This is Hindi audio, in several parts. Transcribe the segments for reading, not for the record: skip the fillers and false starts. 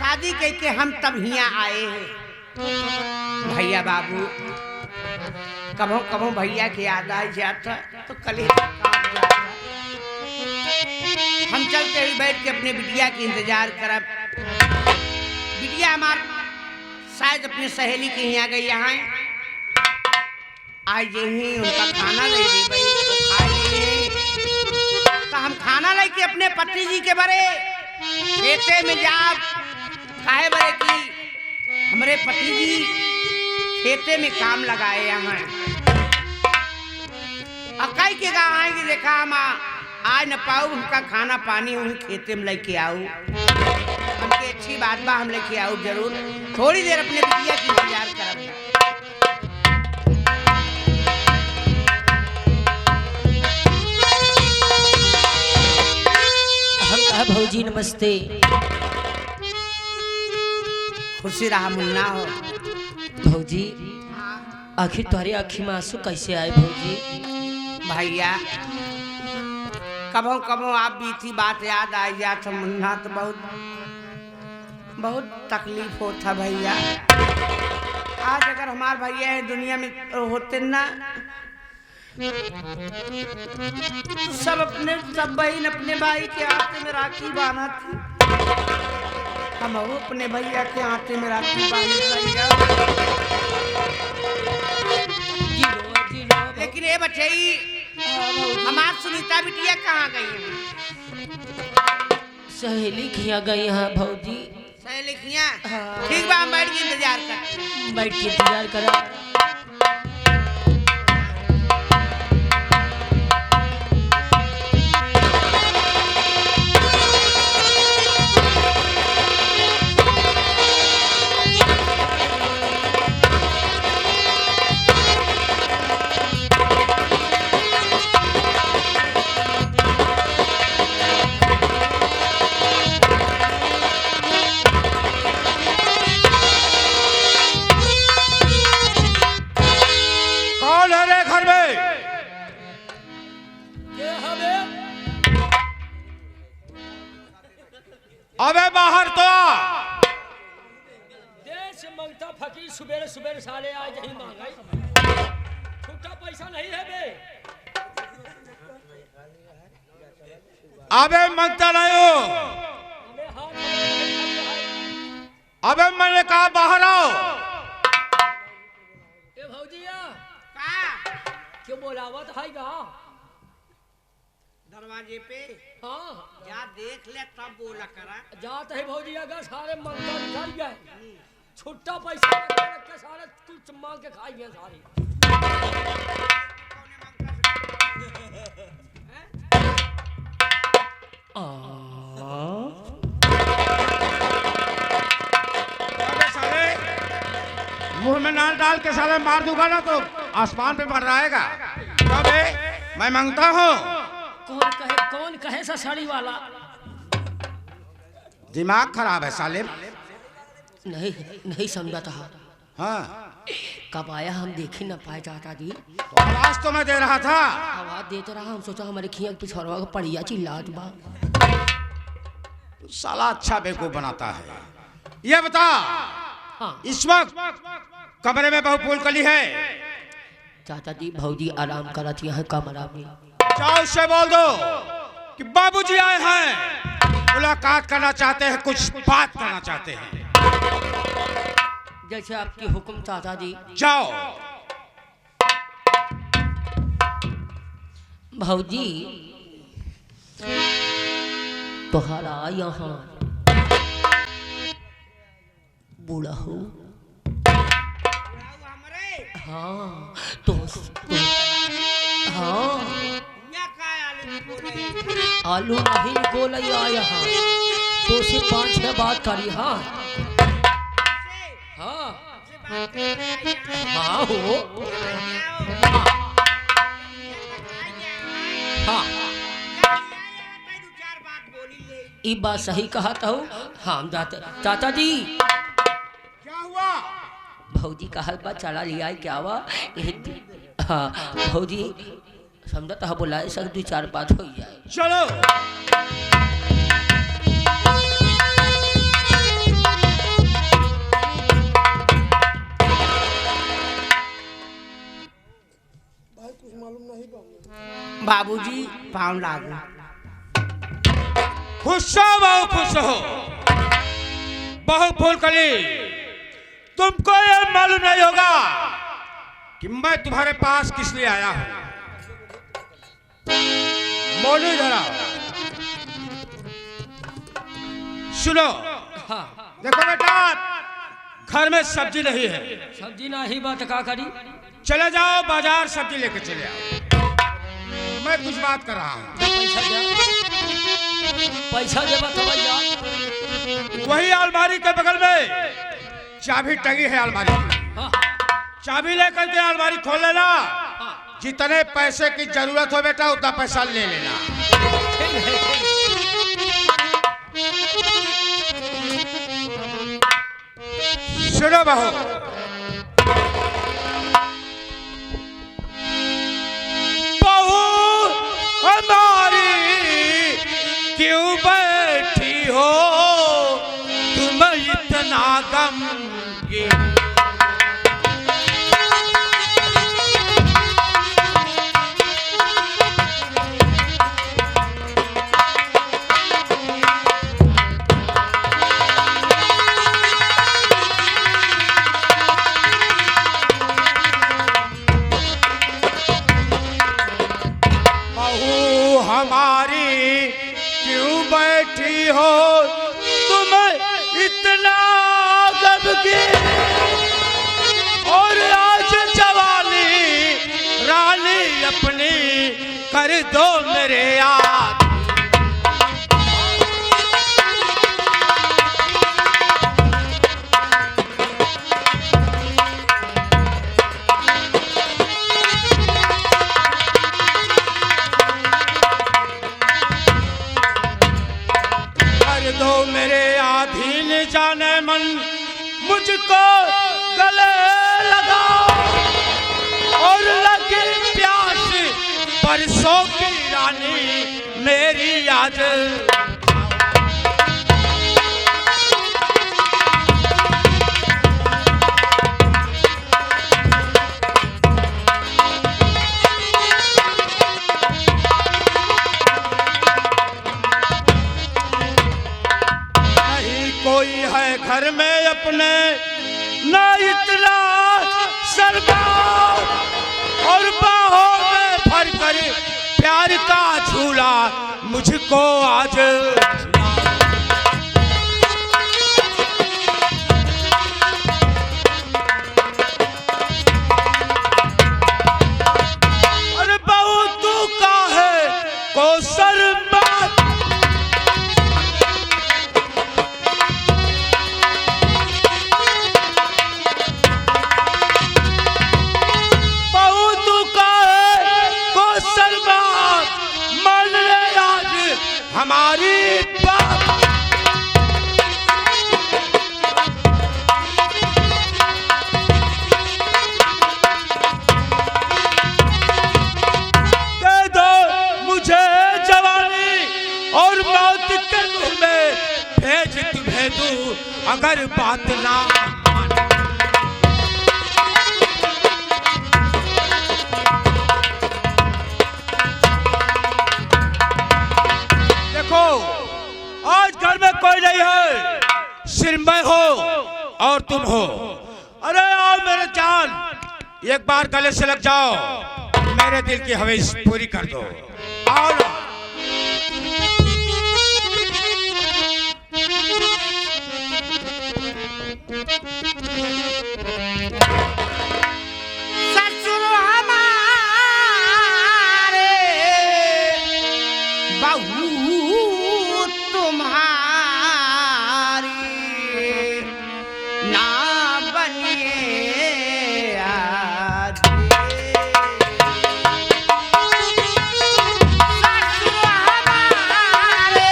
शादी करके हम तब यहाँ आए हैं। भैया बाबू कभो कभो भैया के याद आ जाता तो कलेजा कांप जाता। हम चलते ही बैठ के अपने बिटिया की इंतजार करब। बिटिया हमार शायद अपनी सहेली के यहाँ गई। यहाँ आज यही उनका खाना ले ली भाई तो खा लिए। तो हम खाना लेके अपने पति जी के बरे खेते में जाब काहे बरे की हमारे पति जी खेते में काम लगाए यहाँ अकाई के गा आएंगे। देखा हम आज न पाऊ उनका खाना पानी उन्हें खेते में लेके आऊ। हमके अच्छी बात बा हम लेके आऊ जरूर। थोड़ी देर अपने बिटिया की इंतजार करब। हम कहा भौजी नमस्ते। खुशी रहा मुन्ना हो। भौजी आखिर तुम्हारी आँखी में आंसू कैसे आए भौजी? भैया कभो कभो आप बीती बात याद आ जात मुन्ना तो बहुत तकलीफ होता भैया। आज अगर हमार भैया है दुनिया में होते ना तो सब बहन अपने भाई के हाथे में राखी बांधा थी। हम अपने भैया के हाथे में राखी बांधे भैया। लेकिन ये बच्चे हमार सुनीता बिटिया कहाँ गई है? सहेली खिया गई है भौजी। सहेली खिया? ठीक बा हम बैठ के इंतजार कर। बैठ के इंतजार करा। अबे बाहर तो देश मंगता फकीर सुबेरे सुबेरे साले आज ही मांगाई छूटा पैसा नहीं है बे। अबे मंगता नहीं हो। अबे मैंने कहा बाहर आओ। ए भौजिया क्यों बोलावत है गा? दरवाजे पे हाँ जा देख ले तब बोला करा। जात है भौजिया का सारे मंगता निकल गए। छुट्टा पैसा रख के सारे कुछ मांग के खाई गए सारी। मुंह में नाल डाल के साले मार दूंगा ना तो आसमान पे बढ़ रहेगा। अबे मैं मांगता हूँ। कौन कहे सा साड़ी वाला? दिमाग खराब है साले। नहीं समझा था। हाँ कब आया हम देख ही न पाए चाचा जी। तो आवाज तो मैं दे रहा था। आवाज देते रहा। हम सोचा हमारे खिया पिछड़वा का पड़िया चिल्लात बा। साला अच्छा बेवकूफ बनाता है। ये बता हाँ। इस वक्त कमरे में बहू फूल कली है। चाचा जी भौजी आराम करती है कमरा में। जाओ उससे बोल दो कि बाबूजी आए हैं, मुलाकात करना चाहते हैं, कुछ बात करना चाहते हैं। जैसे आपकी हुक्म चाचा जी। जाओ। भौजी तोहरा यहाँ बूढ़ा हो। हाँ तो हाँ आलू नहीं बोल यहाँ तो से 5-6 बात करी। हाँ हाँ हाँ हो हाँ ये बात सही कहा था। हम जाते चाचा जी। क्या हुआ? भौजी का हलवा चला लिया क्या हुआ? हाँ भौजी समझा था बोला सब 2-4 बात हो जाए। चलो। बाबूजी पाँव लागू। खुश हो बहू, खुश हो। बहू फूलकली, तुमको ये मालूम नहीं होगा कि मैं तुम्हारे पास किस लिए आया हूं। मोनू जरा सुनो। हाँ देखो बेटा, घर में सब्जी नहीं है। सब्जी ना ही बात का करी। चले जाओ बाजार, सब्जी लेके चले आओ। मैं कुछ बात कर रहा हूँ। पैसा दे, पैसा दे तो भैया। वही अलमारी के बगल में चाबी टंगी है अलमारी की। हाँ चाबी लेकर के अलमारी खोल लेना। जितने पैसे की जरूरत हो बेटा उतना पैसा ले लेना। ठीक है, सुनो बहू, बहू हमारी क्यों बैठी हो तुम इतना गमगीन। हमारी क्यों बैठी हो तुम इतना गमगीन। और आज जवानी रानी अपनी कर दो मेरे याद। दो मेरे अधीन जाने मन मुझको गले लगाओ। और लगी प्यास परसों की रानी मेरी याद। कोई है घर में अपने ना इतना सरदार। और बाहों में भर कर प्यार का झूला मुझको आज। अरे बहू तू का है को शर्मात। हमारी बात दे दो मुझे जवानी और मौत के मुंह में भेज तुम्हें दूं अगर बात ना। आज घर में कोई नहीं है, सिर्फ मैं हो और तुम हो। अरे आओ मेरे जान, एक बार गले से लग जाओ, मेरे दिल की ख्वाहिश पूरी कर दो। आओ ना। ससुर हमारे बहू तुम्हारी ना बनिए आगे। ससुर हमारे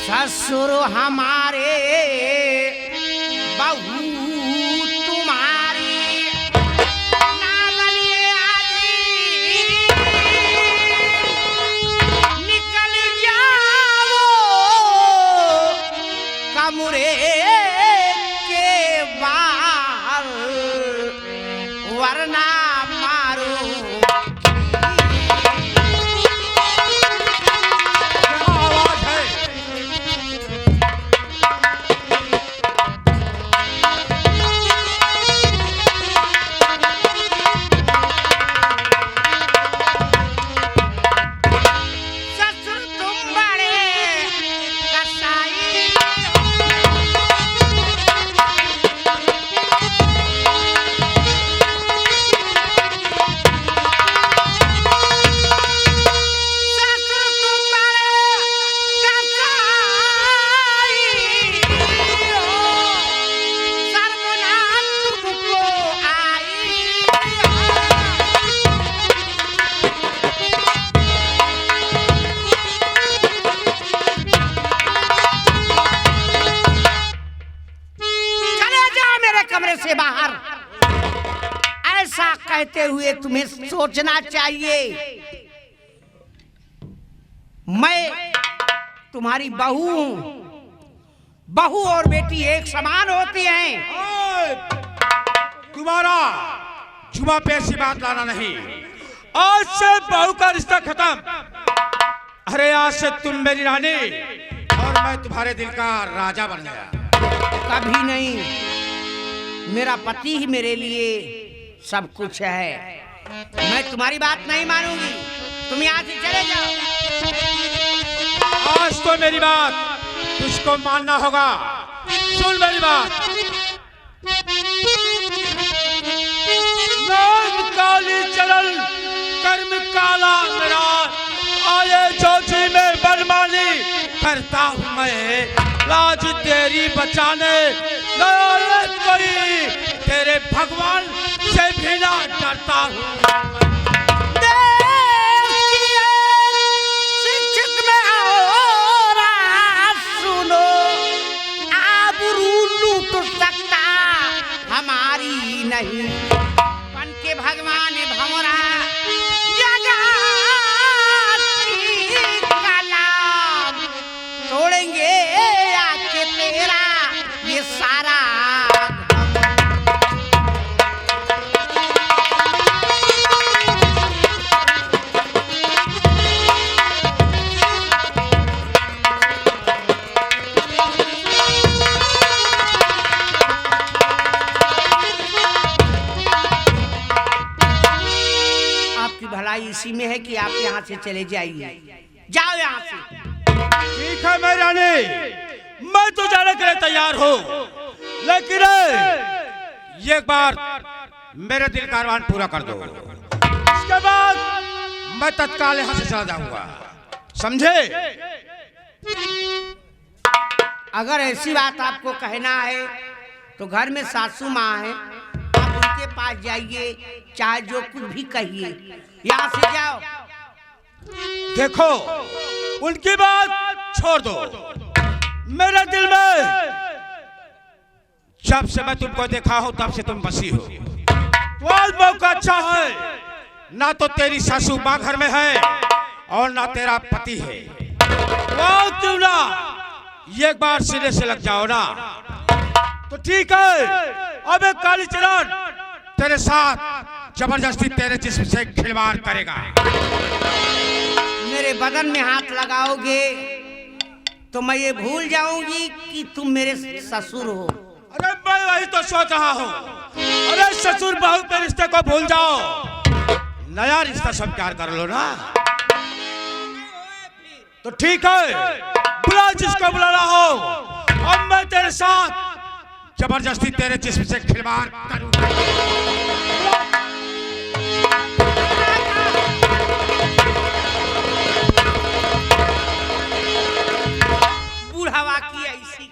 ससुर हमारे बहू तुम्हारी ना बनिए आजी। कहते हुए तुम्हें सोचना चाहिए। मैं तुम्हारी बहू हूं। बहू और बेटी एक समान होती हैं। तुम्हारा जुबा पे ऐसी बात लाना नहीं। आज से बहू का रिश्ता खत्म। अरे आज से तुम मेरी रानी और मैं तुम्हारे दिल का राजा बन गया। कभी नहीं, मेरा पति ही मेरे लिए सब कुछ है। मैं तुम्हारी बात नहीं मानूंगी। तुम यहाँ से चले जाओ। आज तो मेरी बात तुझको मानना होगा। सुन मेरी बात। नाम काली चलन कर्म काला मेरा, आए चौथी में बदमानी करता हूँ मैं। लाज तेरी बचाने लायक कोई तेरे भगवान से भी ना डरता हूँ। हमारी नहीं बन के भगवान भंवरा कलाम तोड़ेंगे आके तेरा ये सारा। भलाई इसी में है कि आप यहाँ से चले जाइए। जाओ यहाँ से। ठीक है मेरी रानी, मैं तो जाने के लिए तैयार हूँ, लेकिन एक बार मेरे दिल का अरमान पूरा कर दो। उसके बाद मैं तत्काल यहाँ से चला जाऊंगा, समझे? अगर ऐसी बात आपको कहना है तो घर में सासू माँ है, आप उनके पास जाइए, चाहे जो कुछ भी कहिए। यहाँ से जाओ। देखो उनकी बात छोड़ दो। मेरे दिल में जब से मैं तुमको देखा हूं तब से तुम बसी हो। तो आज मौका अच्छा है, ना तो तेरी सासू माँ घर में है और ना तेरा पति है। क्यों ना एक बार सिरे से लग जाओ ना। तो ठीक है, अब एक काली चरण तेरे साथ जबरदस्ती तेरे जिस्म से खिलवाड़ करेगा। मेरे बदन में हाथ लगाओगे तो मैं ये भूल जाऊंगी कि तुम मेरे ससुर हो। अरे मैं वही तो सोच रहा हूँ। अरे ससुर बहू के रिश्ते को भूल जाओ, नया रिश्ता स्वीकार कर लो ना। तो ठीक है, बुला जिसको बुलाना हो। अब मैं तेरे साथ जबरदस्ती तेरे जिस्म से खिलवाड़ करूंगा। बुढ़ावा की ऐसी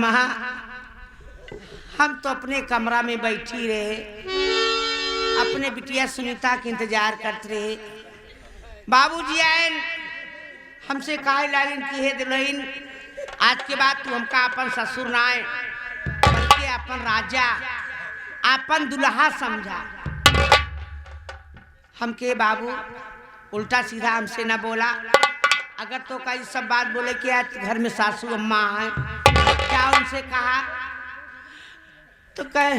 अम्मा हम तो अपने कमरा में बैठी रहे, अपने बिटिया सुनीता के इंतजार करते रहे। बाबूजी आए हमसे काहे लालिन की है दुल्हन, आज के बाद तू हमका अपन ससुर ना आए बल्कि अपन राजा अपन दुल्हा समझा। हमके बाबू उल्टा सीधा हमसे ना बोला। अगर तो कई सब बात बोले कि आज घर में सासू अम्मा है, क्या उनसे कहा तो कह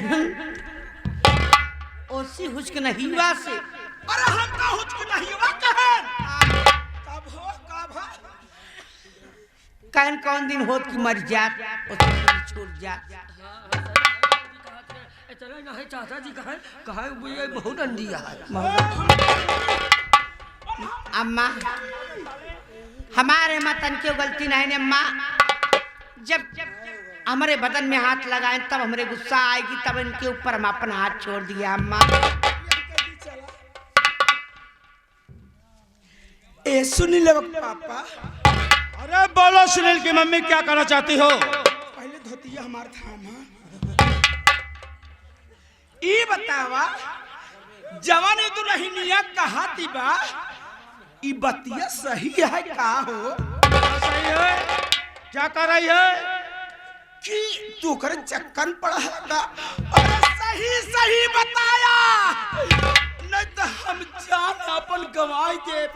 ओसी हुचक नहीं हुआ से। अरे हम का हुचक नहीं हुआ कहें कब हो कहन कौन दिन होत की मर जात छोड़ जात। चले नहीं चाचा जी कहे ये बहुत अंधिया है। अम्मा हमारे मतन की गलती नहीं है अम्मा, जब हमारे बदन में हाथ लगाए तब हमारे गुस्सा आएगी, तब इनके ऊपर हम अपना हाथ छोड़ दिया। अम्मा ए सुनील पापा, अरे बोलो सुनील की मम्मी क्या करना चाहती हो? पहले धोतिया हमार थाम ई बतावा जवान दुल्हनिया कहा बा ई बतिया सही है का हो? सही है, क्या कर रही है कि तू कर चक्कन पड़ा है का? अरे सही बताया, नहीं तो हम जान अपन गवाई दे।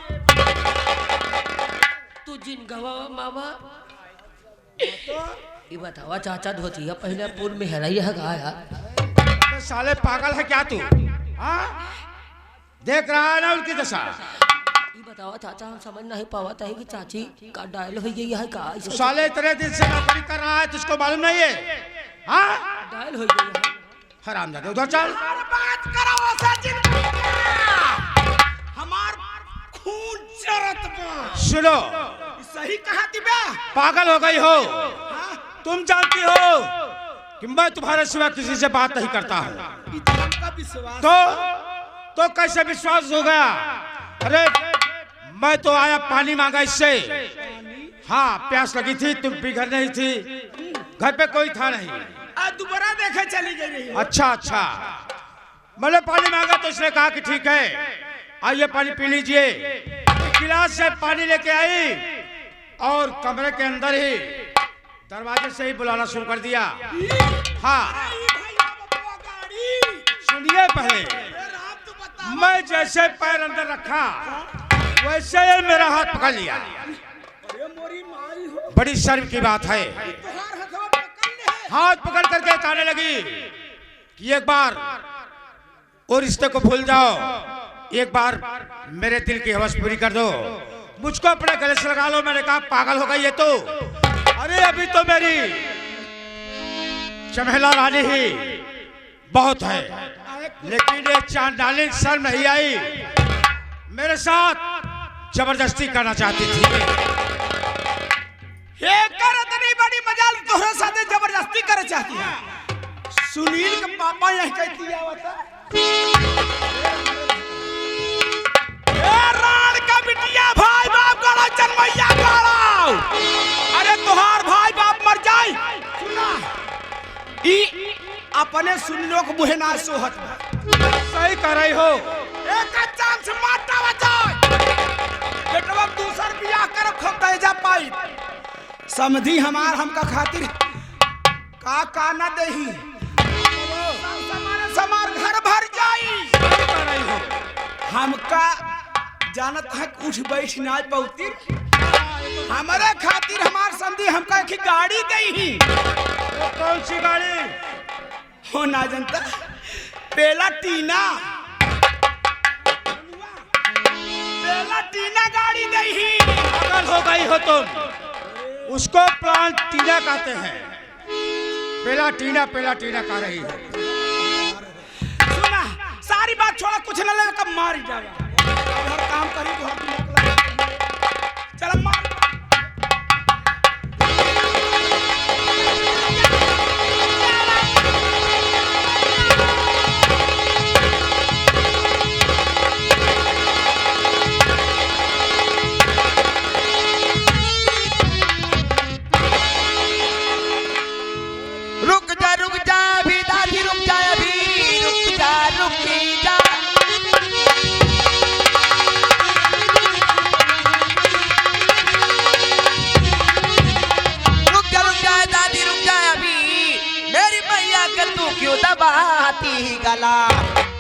तू जिन गवा मामा ये बतावा चाचा धोतिया पहले पूर्व में हराई है गाया। साले पागल है क्या तू? हाँ देख रहा है ना उनकी दशा। ये बतावा चाचा हम समझ नहीं पावत है कि चाची का डायल हो गई है का? साले इतने दिन से नौकरी कर रहा है, तुझको मालूम नहीं है? हाँ डायल हो गई है। हरामजादे उधर चल। बात करो सचिन, हमार खून जरत बा। सुनो सही कहा बा, पागल हो गई हो। तुम जानती हो कि मैं तुम्हारे सिवा किसी से बात नहीं करता हूँ, का विश्वास तो कैसे विश्वास हो गया? अरे मैं तो आया पानी मांगा इससे। हाँ प्यास लगी थी, तुम भी घर नहीं थी, घर पे कोई था नहीं। दोबारा देखे चली गई। अच्छा मैंने पानी मांगा तो इसने कहा कि ठीक है आइए पानी पी लीजिए। गिलास से पानी लेके आई और कमरे के अंदर ही दरवाजे से ही बुलाना शुरू कर दिया। हाँ सुनिए, पहले मैं जैसे पैर अंदर रखा वैसे ही मेरा हाथ पकड़ लिया। बड़ी शर्म की बात है। हाथ पकड़ करके कहने लगी कि एक बार और रिश्ते को भूल जाओ, एक बार मेरे दिल की हवस पूरी कर दो, मुझको अपने गले से लगा लो। मैंने कहा पागल हो गई है तो? अरे अभी तो मेरी चमेला रानी ही बहुत है, लेकिन ये चांद डाली शर्म नहीं आई, मेरे साथ जबरदस्ती करना चाहती थी। हे कर इतनी बड़ी मजाल तोहरे साथे जबरदस्ती करे चाहती है। सुनील के पापा यही कहती आवता राण का बिटिया भाई बाप गड़ा जन्मैया गड़ा। अरे तुहार भाई बाप मर जाए सुना ई अपने सुनीलो को मुहे ना सोहत। सही कर रही हो। एक चांस मारता बचाओ बेटवा दूसर बियाह कर खूब दहेजा पाई समझी हमार हमका खातिर का ना दही समार घर भर जाई। हमका जानत है उठ बैठ ना पौती हमारे खातिर हमार समझी हमका एक गाड़ी दही। तो कौन सी गाड़ी हो ना जनता पेला टीना गाड़ी दही। पागल हो गई हो तुम? उसको प्लांट टीना कहते हैं, पेला टीना कह रही है। सुना सारी बात छोड़ा, कुछ न लगे कब मार ही जाएगा। घर काम करी चल मार।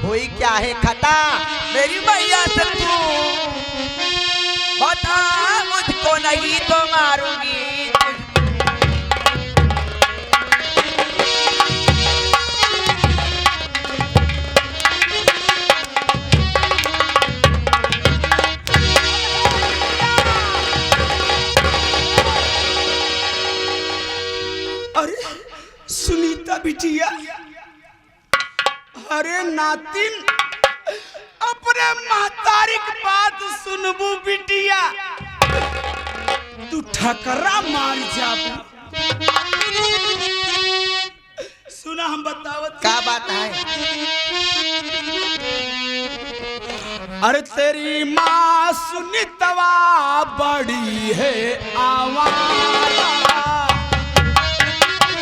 हुई क्या है खता मेरी मैया से तू बता मुझको नहीं तो मारूंगी। अरे सुनीता बिटिया, अरे नातिन अपने महतारी की बात सुनबू बिटिया, तू ठकरा मार जाबू। सुना हम बतावत क्या बात है? अरे तेरी माँ सुनीतवा बड़ी है आवारा।